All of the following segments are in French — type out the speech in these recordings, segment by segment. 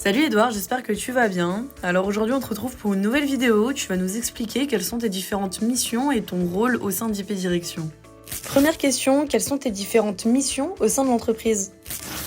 Salut Edouard, j'espère que tu vas bien. Alors aujourd'hui on te retrouve pour une nouvelle vidéo, tu vas nous expliquer quelles sont tes différentes missions et ton rôle au sein d'IP Direction. Première question, quelles sont tes différentes missions au sein de l'entreprise ?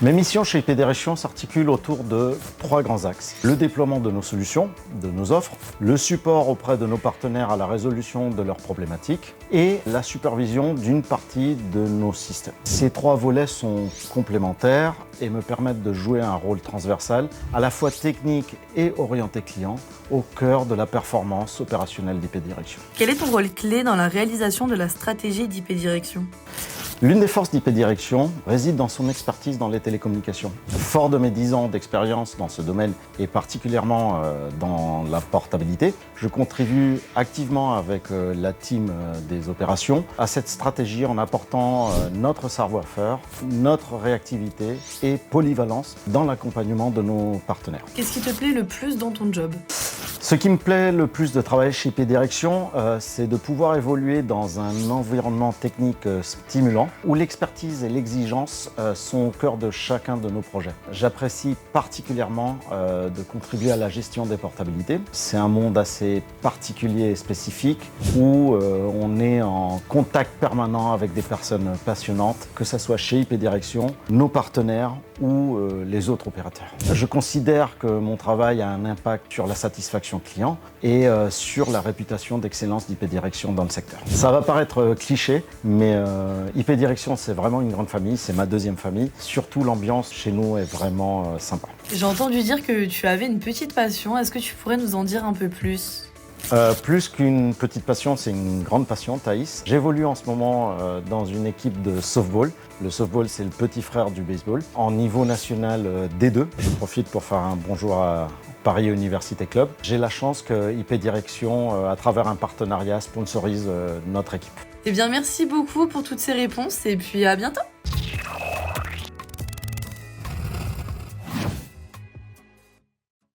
Mes missions chez IP Direction s'articulent autour de 3 grands axes. Le déploiement de nos solutions, de nos offres, le support auprès de nos partenaires à la résolution de leurs problématiques et la supervision d'une partie de nos systèmes. Ces 3 volets sont complémentaires et me permettent de jouer un rôle transversal, à la fois technique et orienté client, au cœur de la performance opérationnelle d'IP Direction. Quel est ton rôle clé dans la réalisation de la stratégie d'IP Direction ? L'une des forces d'IP Direction réside dans son expertise dans les télécommunications. Fort de mes 10 ans d'expérience dans ce domaine et particulièrement dans la portabilité, je contribue activement avec la team des opérations à cette stratégie en apportant notre savoir-faire, notre réactivité et polyvalence dans l'accompagnement de nos partenaires. Qu'est-ce qui te plaît le plus dans ton job ? Ce qui me plaît le plus de travailler chez IP Direction, c'est de pouvoir évoluer dans un environnement technique stimulant, où l'expertise et l'exigence sont au cœur de chacun de nos projets. J'apprécie particulièrement de contribuer à la gestion des portabilités. C'est un monde assez particulier et spécifique, où on est en contact permanent avec des personnes passionnantes, que ce soit chez IP Direction, nos partenaires ou les autres opérateurs. Je considère que mon travail a un impact sur la satisfaction client et sur la réputation d'excellence d'IP Direction dans le secteur. Ça va paraître cliché, mais IP Direction, c'est vraiment une grande famille, c'est ma deuxième famille. Surtout, l'ambiance chez nous est vraiment sympa. J'ai entendu dire que tu avais une petite passion, est-ce que tu pourrais nous en dire un peu plus ? Plus qu'une petite passion, c'est une grande passion, Thaïs. J'évolue en ce moment dans une équipe de softball. Le softball, c'est le petit frère du baseball. En niveau national D2, je profite pour faire un bonjour à Paris Université Club. J'ai la chance que IP Direction, à travers un partenariat, sponsorise notre équipe. Eh bien merci beaucoup pour toutes ces réponses et puis à bientôt.